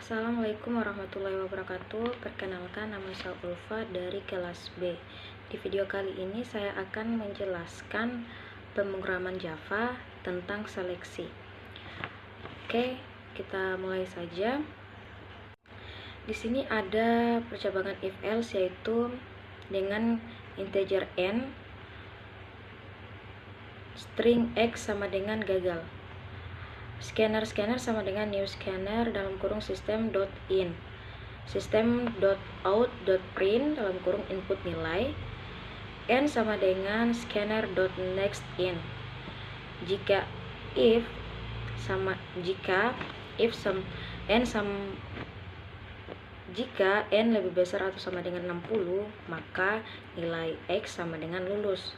Assalamualaikum warahmatullahi wabarakatuh. Perkenalkan, nama saya Ulfa dari kelas B. Di video kali ini saya akan menjelaskan pemrograman Java tentang seleksi. Oke, kita mulai saja. Di sini ada percabangan if else, yaitu dengan integer n, string x sama dengan gagal. Scanner sama dengan new scanner dalam kurung system.in, system.out.print dalam kurung input nilai, n sama dengan scanner.nextIn. Jika n lebih besar atau sama dengan 60, maka nilai x sama dengan lulus.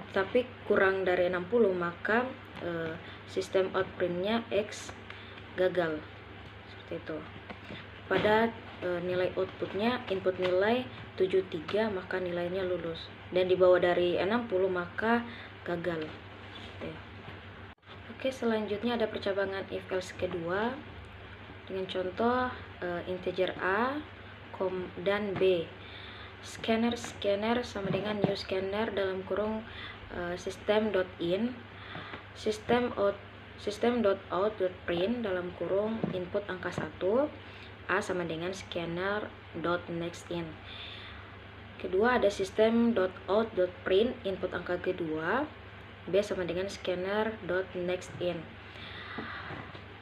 Tapi kurang dari 60, maka sistem outprintnya x gagal, seperti itu. Pada nilai outputnya input nilai 73, maka nilainya lulus, dan di bawah dari 60 maka gagal. Oke, selanjutnya ada percabangan if else kedua dengan contoh integer a dan b. Scanner sama dengan new scanner dalam kurung system.in, system.out.print dalam kurung input angka 1, a sama dengan scanner.nextIn. Kedua ada system.out.print input angka kedua, b sama dengan scanner.nextIn.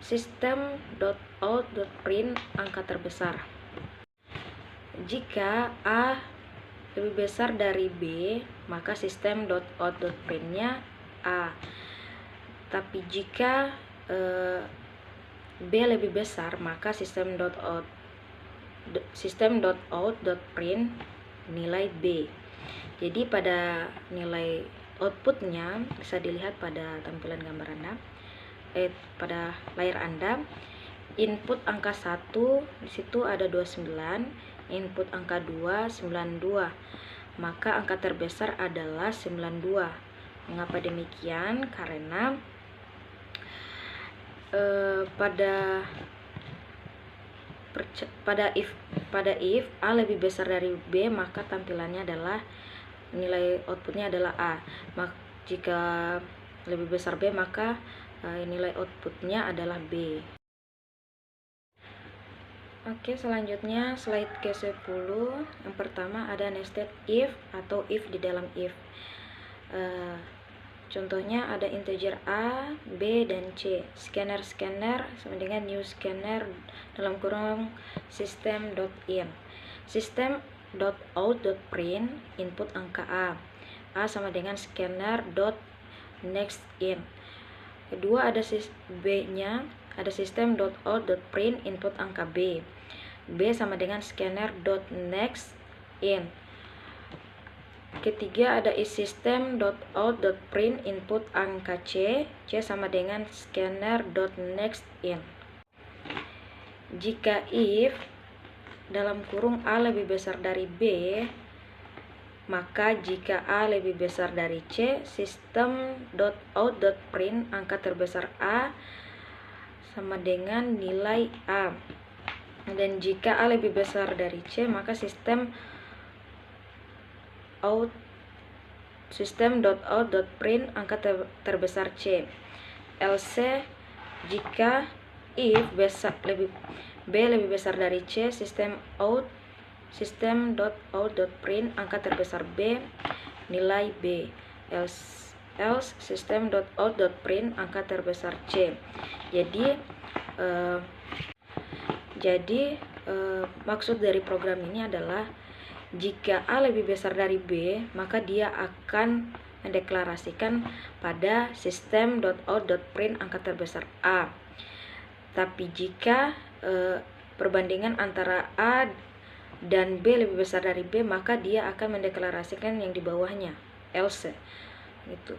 System.out.print angka terbesar. Jika a lebih besar dari b, maka system.out.print-nya a. Tapi jika b lebih besar, maka system.out.print nilai b. Jadi pada nilai outputnya bisa dilihat pada tampilan gambar Anda, pada layar Anda. Input angka 1 di situ ada 29, input angka 2 92, maka angka terbesar adalah 92. Mengapa demikian? Karena pada if a lebih besar dari b, maka tampilannya adalah nilai outputnya adalah a. Jika lebih besar b, maka nilai outputnya adalah b. Oke, selanjutnya slide ke-10. Yang pertama ada nested if atau if di dalam if. Contohnya ada integer a, b, dan c. Scanner sama dengan new scanner dalam kurung system.in, system.out.print input angka a sama dengan scanner.nextIn. Kedua ada b-nya, ada system.out.print input angka b, sama dengan scanner.nextIn. Ketiga ada system.out.print input angka c, sama dengan scanner.nextIn. Jika if dalam kurung a lebih besar dari b, maka jika a lebih besar dari c, system.out.print angka terbesar a sama dengan nilai a. Dan jika a lebih besar dari c, maka system.out.print angka terbesar c. Else jika if b lebih besar dari c, system.out.print angka terbesar b nilai b. Else system.out.print angka terbesar c. Jadi maksud dari program ini adalah jika a lebih besar dari b, maka dia akan mendeklarasikan pada system.out.print angka terbesar a. Tapi jika perbandingan antara a dan b lebih besar dari b, maka dia akan mendeklarasikan yang di bawahnya, else, gitu,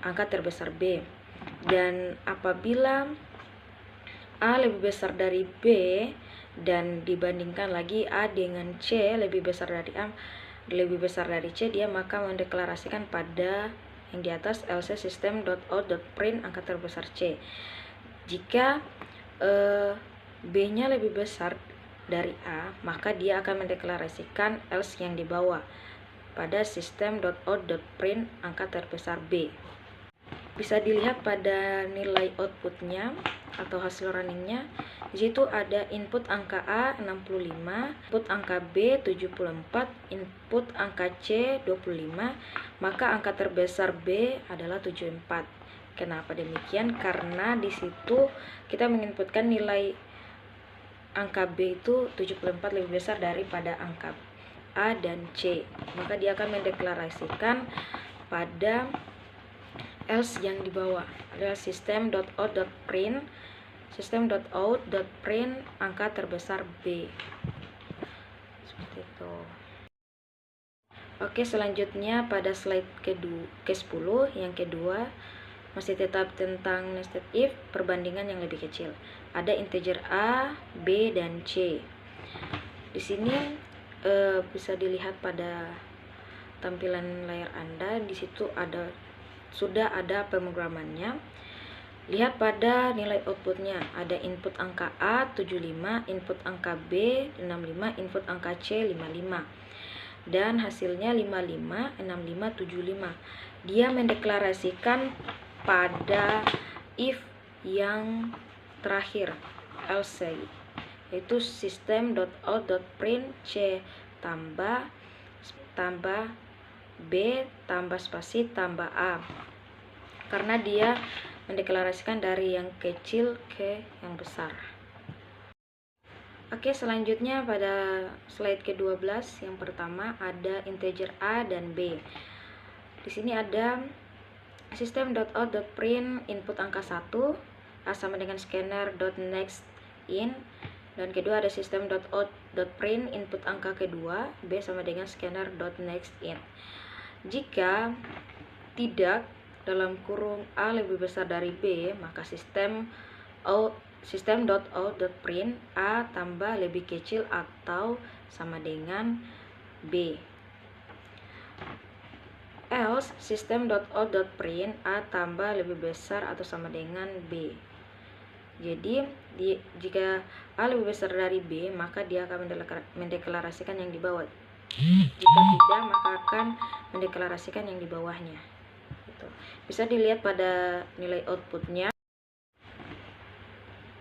angka terbesar b. Dan apabila a lebih besar dari b dan dibandingkan lagi a dengan c lebih besar dari c, dia maka mendeklarasikan pada yang di atas else system.out.print angka terbesar C. Jika B-nya lebih besar dari A, maka dia akan mendeklarasikan else yang di bawah pada system.out.print angka terbesar B. Bisa dilihat pada nilai outputnya atau hasil runningnya. Di situ ada input angka A 65, input angka B 74, input angka C 25, maka angka terbesar B adalah 74. Kenapa demikian? Karena di situ kita menginputkan nilai angka B itu 74 lebih besar daripada angka A dan C. Maka dia akan mendeklarasikan pada else yang di bawah adalah system.out.print angka terbesar B. Seperti itu. Oke, selanjutnya pada slide ke-10 yang kedua masih tetap tentang nested if, perbandingan yang lebih kecil. Ada integer A, B, dan C. Di sini bisa dilihat pada tampilan layar Anda. Di situ sudah ada pemrogramannya. Lihat pada nilai outputnya, ada input angka A 75, input angka B 65, input angka C 55, dan hasilnya 55, 65, 75. Dia mendeklarasikan pada if yang terakhir, else, yaitu system.out.print C tambah B tambah spasi tambah A, karena dia mendeklarasikan dari yang kecil ke yang besar. Oke, selanjutnya pada slide ke-12 yang pertama ada integer A dan B. Di sini ada system.out.print input angka 1, A sama dengan scanner.nextIn, dan kedua ada system.out.print input angka kedua, B sama dengan scanner.nextIn. Jika tidak dalam kurung A lebih besar dari B, maka system.out.print A tambah lebih kecil atau sama dengan B. Else system.out.print A tambah lebih besar atau sama dengan B. Jadi jika A lebih besar dari B, maka dia akan mendeklarasikan yang di bawah. Jika tidak, maka akan mendeklarasikan yang di bawahnya. Bisa dilihat pada nilai outputnya.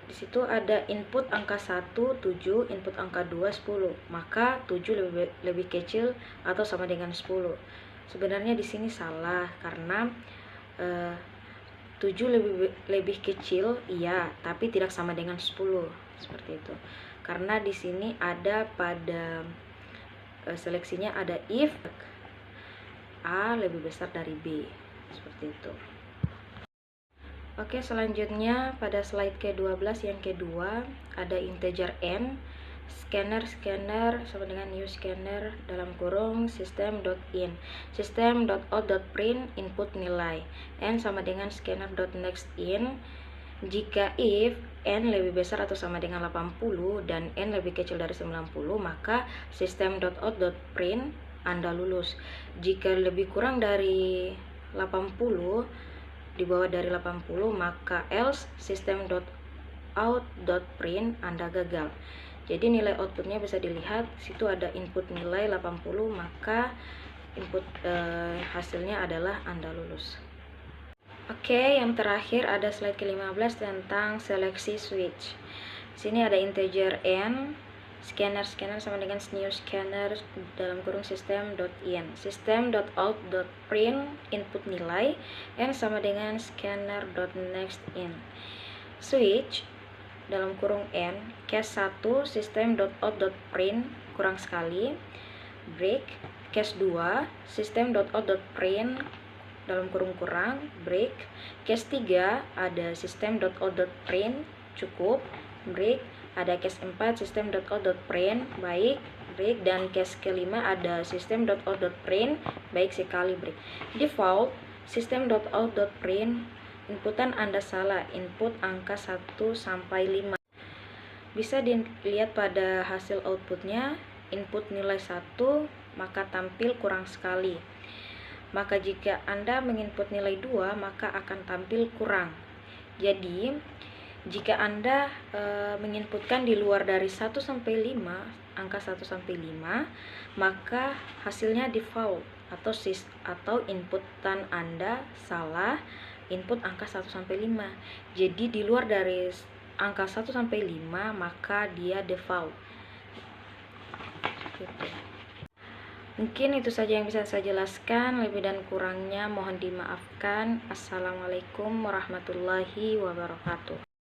Di situ ada input angka 1 7, input angka 2 10. Maka 7 lebih kecil atau sama dengan 10. Sebenarnya di sini salah karena 7 lebih kecil iya, tapi tidak sama dengan 10. Seperti itu. Karena di sini ada pada seleksinya ada if A lebih besar dari B. Seperti itu. Oke, selanjutnya pada slide ke-12 yang kedua ada integer n, scanner sama dengan new scanner dalam kurung system.in, system.out.print input nilai, n sama dengan scanner.nextIn. Jika if n lebih besar atau sama dengan 80 dan n lebih kecil dari 90, maka system.out.print Anda lulus. Jika lebih kurang dari 80, di bawah dari 80, maka else system.out.print Anda gagal. Jadi nilai outputnya bisa dilihat, situ ada input nilai 80, maka input hasilnya adalah Anda lulus. Oke, yang terakhir ada slide ke-15 tentang seleksi switch. Sini ada integer n, scanner sama dengan new scanner dalam kurung system.in, system.out.print input nilai, n sama dengan scanner.nextIn. Switch dalam kurung n, case 1 system.out.print kurang sekali, break, case 2 system.out.print dalam kurung kurang, break, case 3 ada system.out.print cukup, break, ada case 4 system.out.print baik, break, dan case kelima ada system.out.print baik sekali, break. Default system.out.print inputan Anda salah, input angka 1 sampai 5. Bisa dilihat pada hasil outputnya, input nilai 1 maka tampil kurang sekali. maka jika Anda menginput nilai 2 maka akan tampil kurang. Jadi jika Anda menginputkan di luar dari 1 sampai 5, angka 1 sampai 5, maka hasilnya default atau inputan Anda salah, input angka 1 sampai 5. Jadi di luar dari angka 1 sampai 5 maka dia default. Gitu. Mungkin itu saja yang bisa saya jelaskan, lebih dan kurangnya mohon dimaafkan. Assalamualaikum warahmatullahi wabarakatuh.